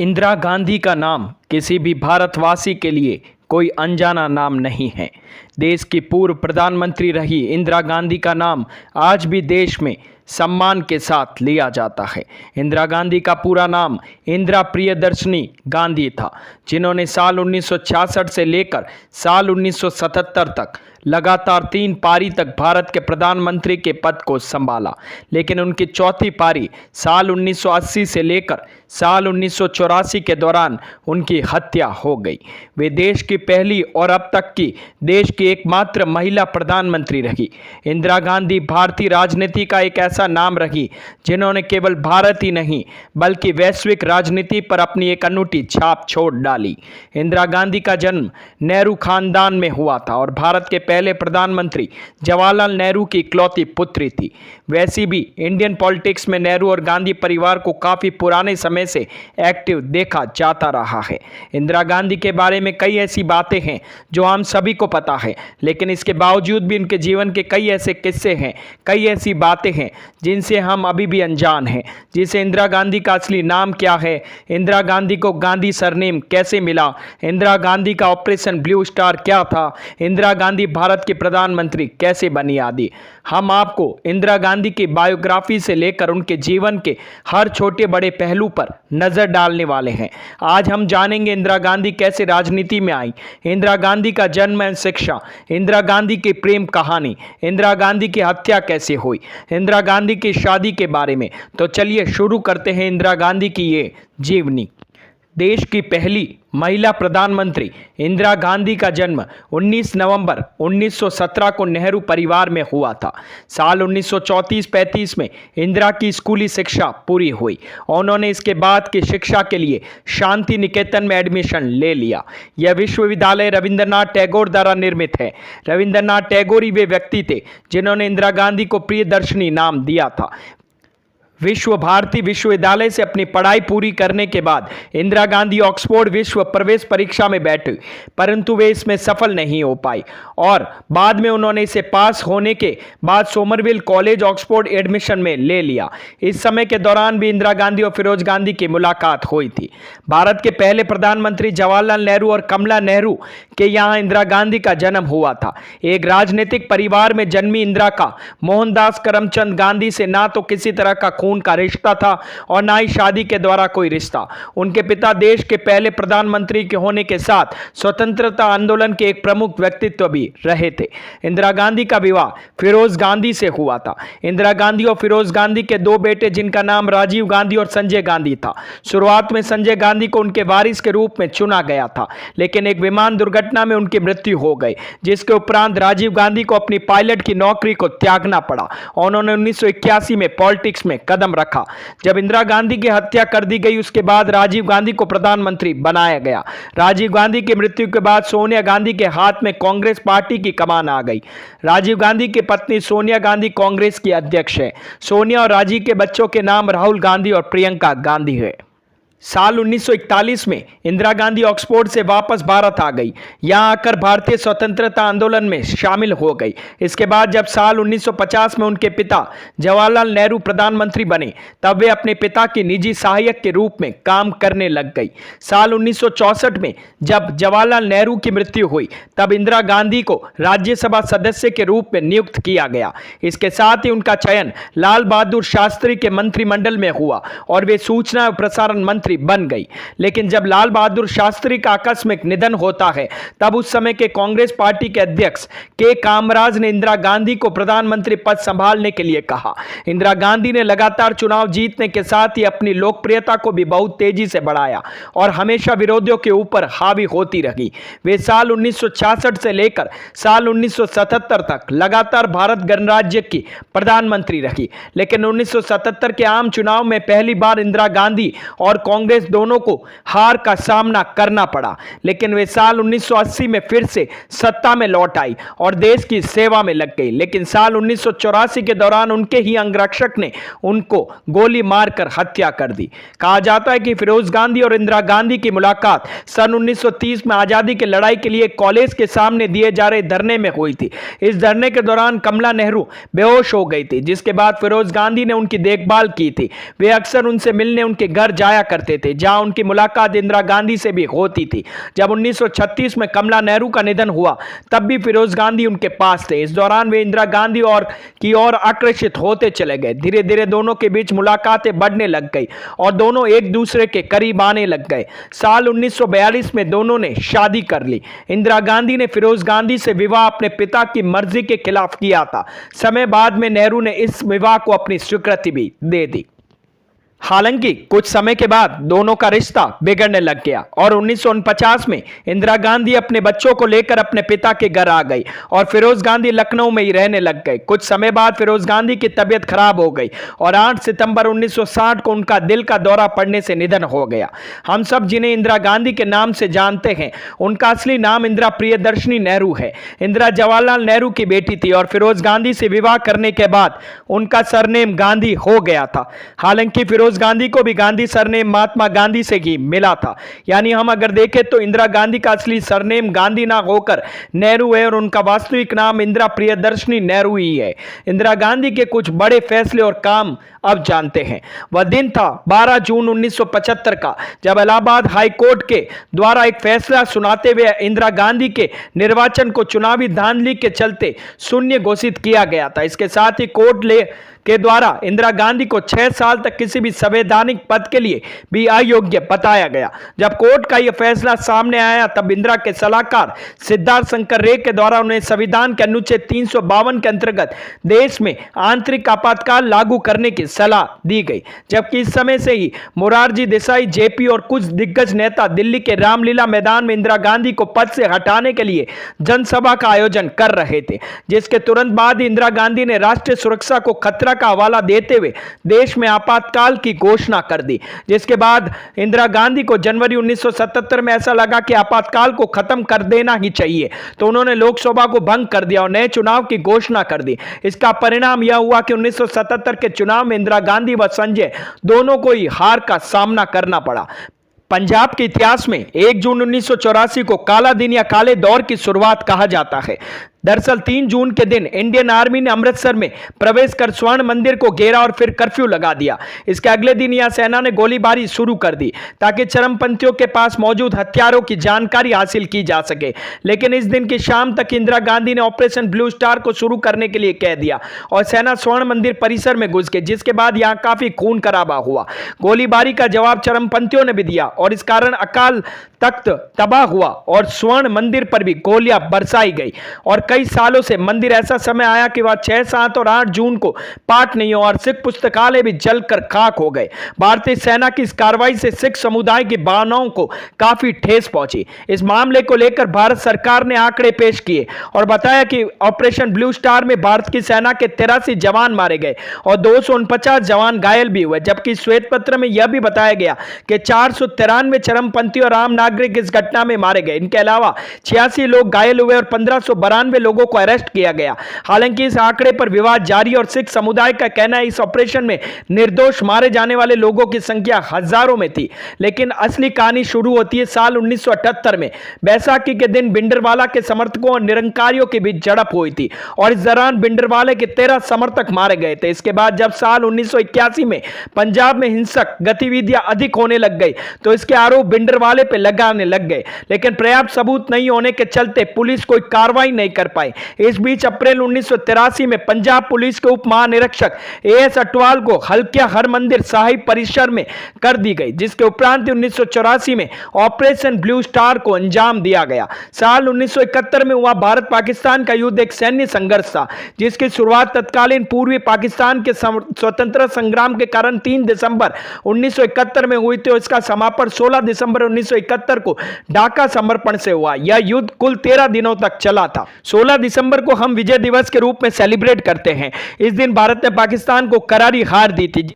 इंदिरा गांधी का नाम किसी भी भारतवासी के लिए कोई अनजाना नाम नहीं है। देश की पूर्व प्रधानमंत्री रही इंदिरा गांधी का नाम आज भी देश में सम्मान के साथ लिया जाता है। इंदिरा गांधी का पूरा नाम इंदिरा प्रियदर्शनी गांधी था, जिन्होंने साल 1966 से लेकर साल 1977 तक लगातार 3 पारी तक भारत के प्रधानमंत्री के पद को संभाला। लेकिन उनकी चौथी पारी साल 1980 से लेकर साल 1984 के दौरान उनकी हत्या हो गई। वे देश की पहली और अब तक की देश की एकमात्र महिला प्रधानमंत्री रही। इंदिरा गांधी भारतीय राजनीति का एक ऐसा नाम रही जिन्होंने केवल भारत ही नहीं बल्कि वैश्विक राजनीति पर अपनी एक अनूठी छाप छोड़ डाली। इंदिरा गांधी का जन्म नेहरू खानदान में हुआ था और भारत के पहले प्रधानमंत्री जवाहरलाल नेहरू की इकलौती पुत्री थी। वैसी भी इंडियन पॉलिटिक्स में नेहरू और गांधी परिवार को काफी पुराने समय से एक्टिव देखा जाता रहा है। इंदिरा गांधी के बारे में कई ऐसी बातें हैं जो हम सभी को पता है, लेकिन इसके बावजूद भी उनके जीवन के कई ऐसे किस्से हैं, कई ऐसी बातें हैं जिनसे हम अभी भी अनजान हैं। जैसे इंदिरा गांधी का असली नाम क्या है, इंदिरा गांधी को गांधी सरनेम कैसे मिला, इंदिरा गांधी का ऑपरेशन ब्लू स्टार क्या था, इंदिरा गांधी भारत की प्रधानमंत्री कैसे बनी आदि। हम आपको इंदिरा गांधी की बायोग्राफी से लेकर उनके जीवन के हर छोटे बड़े पहलू पर नजर डालने वाले हैं। आज हम जानेंगे इंदिरा गांधी कैसे राजनीति में आई, इंदिरा गांधी का जन्म एवं शिक्षा, इंदिरा गांधी की प्रेम कहानी, इंदिरा गांधी की हत्या कैसे हुई, इंदिरा गांधी की शादी के बारे में। तो चलिए शुरू करते हैं इंदिरा गांधी की ये जीवनी। देश की पहली महिला प्रधानमंत्री इंदिरा गांधी का जन्म 19 नवंबर 1917 को नेहरू परिवार में हुआ था। साल 1934-35 में इंदिरा की स्कूली शिक्षा पूरी हुई और उन्होंने इसके बाद की शिक्षा के लिए शांति निकेतन में एडमिशन ले लिया। यह विश्वविद्यालय रविंद्रनाथ टैगोर द्वारा निर्मित है। रविंद्रनाथ टैगोर ही वे व्यक्ति थे जिन्होंने इंदिरा गांधी को प्रियदर्शनी नाम दिया था। विश्व भारती विश्वविद्यालय से अपनी पढ़ाई पूरी करने के बाद इंदिरा गांधी ऑक्सफोर्ड विश्व प्रवेश परीक्षा में बैठी, परंतु वे इसमें सफल नहीं हो पाई और बाद में उन्होंने इसे पास होने के बाद सोमरविल कॉलेज ऑक्सफोर्ड एडमिशन में ले लिया। इस समय के दौरान भी इंदिरा गांधी और फिरोज गांधी की मुलाकात हुई थी। भारत के पहले प्रधानमंत्री जवाहरलाल नेहरू और कमला नेहरू के यहाँ इंदिरा गांधी का जन्म हुआ था। एक राजनीतिक परिवार में जन्मी इंदिरा का मोहनदास करमचंद गांधी से ना तो किसी तरह का उनका रिश्ता था और ना ही शादी के द्वारा कोई रिश्ता। उनके पिता देश के पहले प्रधानमंत्री के होने के साथ स्वतंत्रता आंदोलन के एक प्रमुख व्यक्तित्व भी रहे थे। इंदिरा गांधी का विवाह फिरोज गांधी से हुआ था। इंदिरा गांधी और फिरोज गांधी के 2 बेटे जिनका नाम राजीव गांधी और संजय गांधी था। शुरुआत में संजय गांधी को उनके वारिस के रूप में चुना गया था, लेकिन एक विमान दुर्घटना में उनकी मृत्यु हो गई, जिसके उपरांत राजीव गांधी को अपनी पायलट की नौकरी को त्यागना पड़ा और उन्होंने 1981 में पॉलिटिक्स में कदम रखा। जब इंदिरा गांधी की हत्या कर दी गई उसके बाद राजीव गांधी को प्रधानमंत्री बनाया गया। राजीव गांधी की मृत्यु के बाद सोनिया गांधी के हाथ में कांग्रेस पार्टी की कमान आ गई। राजीव गांधी की पत्नी सोनिया गांधी कांग्रेस की अध्यक्ष है। सोनिया और राजीव के बच्चों के नाम राहुल गांधी और प्रियंका गांधी है। साल 1941 में इंदिरा गांधी ऑक्सफोर्ड से वापस भारत आ गई। यहां आकर भारतीय स्वतंत्रता आंदोलन में शामिल हो गई। इसके बाद जब साल 1950 में उनके पिता जवाहरलाल नेहरू प्रधानमंत्री बने, तब वे अपने पिता की निजी सहायक के रूप में काम करने लग गई। साल 1964 में जब जवाहरलाल नेहरू की मृत्यु हुई, तब इंदिरा गांधी को राज्यसभा सदस्य के रूप में नियुक्त किया गया। इसके साथ ही उनका चयन लाल बहादुर शास्त्री के मंत्रिमंडल में हुआ और वे सूचना और प्रसारण मंत्री बन गई। लेकिन जब लाल बहादुर शास्त्री का आकस्मिक निधन होता है, तब उस समय के कांग्रेस पार्टी के अध्यक्ष के कामराज ने इंदिरा गांधी को प्रधानमंत्री पद संभालने के लिए कहा। इंदिरा गांधी ने लगातार चुनाव जीतने के साथ ही अपनी लोकप्रियता को भी बहुत तेजी से बढ़ाया और हमेशा विरोधियों के ऊपर हावी होती रही। वे साल 1966 से लेकर साल 1977 तक लगातार भारत गणराज्य की प्रधानमंत्री रही। लेकिन 1977 के आम चुनाव में पहली बार इंदिरा गांधी और कांग्रेस दोनों को हार का सामना करना पड़ा, लेकिन वे साल 1980 में फिर से सत्ता में लौट आई और देश की सेवा में लग गई। लेकिन साल 1984 के दौरान उनके ही अंगरक्षक ने उनको गोली मारकर हत्या कर दी। कहा जाता है कि फिरोज गांधी और इंदिरा गांधी की मुलाकात सन 1930 में आजादी की लड़ाई के लिए कॉलेज के सामने दिए जा रहे धरने में हुई थी। इस धरने के दौरान कमला नेहरू बेहोश हो गई थी, जिसके बाद फिरोज गांधी ने उनकी देखभाल की थी। वे अक्सर उनसे मिलने उनके घर जाया करते करते थे, जहां उनकी मुलाकात इंदिरा गांधी से भी होती थी। जब 1936 में कमला नेहरू का निधन हुआ तब भी फिरोज गांधी उनके पास थे। इस दौरान वे इंदिरा गांधी की ओर आकर्षित होते चले गए। धीरे धीरे दोनों के बीच मुलाकातें बढ़ने लग गई और दोनों एक दूसरे के करीब आने लग गए। साल 1942 में दोनों ने शादी कर ली। इंदिरा गांधी ने फिरोज गांधी से विवाह अपने पिता की मर्जी के खिलाफ किया था। समय बाद में नेहरू ने इस विवाह को अपनी स्वीकृति भी दे दी। हालांकि कुछ समय के बाद दोनों का रिश्ता बिगड़ने लग गया और 1949 में इंदिरा गांधी अपने बच्चों को लेकर अपने पिता के घर आ गई और फिरोज गांधी लखनऊ में ही रहने लग गए। कुछ समय बाद फिरोज गांधी की तबीयत खराब हो गई और 8 सितंबर 1960 को उनका दिल का दौरा पड़ने से निधन हो गया। हम सब जिन्हें इंदिरा गांधी के नाम से जानते हैं, उनका असली नाम इंदिरा प्रियदर्शनी नेहरू है। इंदिरा जवाहरलाल नेहरू की बेटी थी और फिरोज गांधी से विवाह करने के बाद उनका सरनेम गांधी हो गया था। हालांकि फिरोज गांधी को भी गांधी सरनेम महात्मा गांधी से ही मिला था। यानी हम अगर देखें तो इंदिरा गांधी का असली सरनेम गांधी ना होकर नेहरू है और उनका वास्तविक नाम इंदिरा प्रियदर्शनी नेहरू ही है। इंदिरा गांधी के कुछ बड़े फैसले और काम अब जानते हैं। वह दिन था 12 जून 1975 का, जब इलाहाबाद हाई कोर्ट के द्वारा एक फैसला सुनाते हुए इंदिरा गांधी के निर्वाचन को चुनावी धांधली के चलते शून्य घोषित किया गया था। इसके साथ ही कोर्ट के द्वारा इंदिरा गांधी को 6 साल तक किसी भी संवैधानिक पद के लिए भी अयोग्य बताया गया। जब कोर्ट का यह फैसला सामने आया तब इंदिरा के सलाहकार सिद्धार्थ शंकर रे के द्वारा उन्हें संविधान के अनुच्छेद 352 के अंतर्गत देश में आंतरिक आपातकाल लागू करने की सलाह दी गई। जबकि इस समय से ही मोरारजी देसाई, जेपी और कुछ दिग्गज नेता दिल्ली के रामलीला मैदान में इंदिरा गांधी को पद से हटाने के लिए जनसभा का आयोजन कर रहे थे, जिसके तुरंत बाद इंदिरा गांधी ने राष्ट्रीय सुरक्षा को खतरा का हवाला देते हुए देश में आपातकाल की घोषणा कर दी। जिसके बाद इंदिरा गांधी को जनवरी 1977 में ऐसा लगा कि आपातकाल को खत्म कर देना ही चाहिए, तो उन्होंने लोकसभा को भंग कर दिया और नए चुनाव की घोषणा कर दी। इसका परिणाम यह हुआ कि 1977 के चुनाव में इंदिरा गांधी व संजय दोनों को ही हार का सामना करना पड़ा। पंजाब के इतिहास में 1 जून 1984 को काला दिन या काले दौर की शुरुआत कहा जाता है। दरअसल 3 जून के दिन इंडियन आर्मी ने अमृतसर में प्रवेश कर स्वर्ण मंदिर को घेरा और फिर कर्फ्यू लगा दिया। इसके अगले दिन यहां सेना ने गोलीबारी शुरू कर दी ताकि चरमपंथियों के पास मौजूद हथियारों की जानकारी हासिल की जा सके। लेकिन इस दिन की शाम तक इंदिरा गांधी ने ऑपरेशन ब्लू स्टार को शुरू करने के लिए कह दिया और सेना स्वर्ण मंदिर परिसर में घुस गई, जिसके बाद यहां काफी खून खराबा हुआ। गोलीबारी का जवाब चरमपंथियों ने भी दिया और इस कारण अकाल तख्त तबाह हुआ और स्वर्ण मंदिर पर भी गोलियां बरसाई गई और कई सालों से मंदिर ऐसा समय आया कि वह 6, 7 और 8 जून को पाठ नहीं हुआ और सिख पुस्तकालय भी जलकर खाक हो गए। भारतीय सेना की इस कार्रवाई से सिख समुदाय की भावनाओं को काफी ठेस पहुंची। इस मामले को लेकर भारत सरकार ने आंकड़े पेश किए और बताया कि ऑपरेशन ब्लू स्टार में भारत की सेना के 83 जवान मारे गए और 249 जवान घायल भी हुए। जबकि श्वेत पत्र में यह भी बताया गया कि 493 चरमपंथी और आम नागरिक इस घटना में मारे गए। इनके अलावा 86 लोग घायल हुए और 1592 लोगों को अरेस्ट किया गया। हालांकि इस आंकड़े पर विवाद जारी और सिख समुदाय का कहना है इस ऑपरेशन में निर्दोष मारे जाने वाले लोगों की संख्या हजारों में थी। लेकिन असली कहानी शुरू होती है साल 1978 में। बैसाखी के दिन भिंडरवाला के समर्थकों और निरंकारियों के बीच झड़प हुई थी और इस दौरान भिंडरवाले के 13 समर्थक मारे गए थे। इसके बाद जब साल 1981 में पंजाब में हिंसक गतिविधियां अधिक होने लग गई तो इसके आरोप भिंडरवाले पे लगाने लग गए, लेकिन पर्याप्त सबूत नहीं होने के चलते पुलिस कोई कार्रवाई नहीं कर पाई। इस बीच अप्रैल 1983 में पंजाब पुलिस के उप महानिरीक्षक एएस अटवाल को हल्किया हरमंदिर साहिब परिसर में कर दी गई, जिसके उपरांत 1984 में ऑपरेशन ब्लू स्टार को अंजाम दिया गया। साल 1971 में हुआ भारत पाकिस्तान का युद्ध एक सैन्य संघर्ष था, जिसकी शुरुआत तत्कालीन पूर्वी पाकिस्तान के स्वतंत्रता संग्राम के कारण 3 दिसंबर 1971 में हुई थी और इसका समापन 16 दिसंबर 1971 को ढाका समर्पण से हुआ। यह युद्ध कुल 13 दिनों तक चला था। 16 दिसंबर को हम विजय दिवस के रूप में सेलिब्रेट करते हैं। इस दिन भारत ने पाकिस्तान को करारी हार दी थी।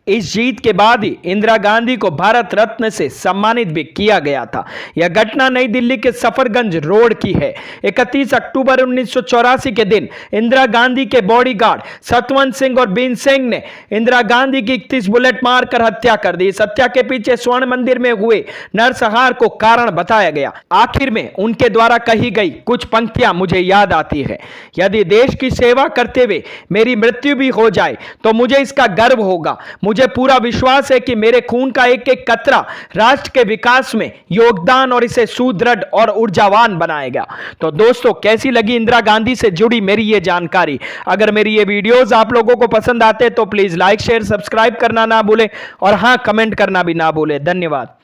इस जीत के बाद ही इंदिरा गांधी को भारत रत्न से सम्मानित भी किया गया था। यह घटना नई दिल्ली के सफरगंज रोड की है। 31 अक्टूबर 1984 के दिन इंदिरा गांधी के बॉडीगार्ड सतवंत सिंह और बीन सिंह ने इंदिरा गांधी की 31 बुलेट मारकर हत्या कर दी। इस हत्या के पीछे स्वर्ण मंदिर में हुए नरसंहार को कारण बताया गया। आखिर में उनके द्वारा कही गई कुछ पंक्तियां मुझे याद आती है। यदि देश की सेवा करते हुए मेरी मृत्यु भी हो जाए तो मुझे इसका गर्व होगा। मुझे मुझे पूरा विश्वास है कि मेरे खून का एक एक कतरा राष्ट्र के विकास में योगदान और इसे सुदृढ़ और ऊर्जावान बनाएगा। तो दोस्तों, कैसी लगी इंदिरा गांधी से जुड़ी मेरी ये जानकारी? अगर मेरी ये वीडियोस आप लोगों को पसंद आते तो प्लीज लाइक शेयर सब्सक्राइब करना ना भूलें और हां, कमेंट करना भी ना भूलें। धन्यवाद।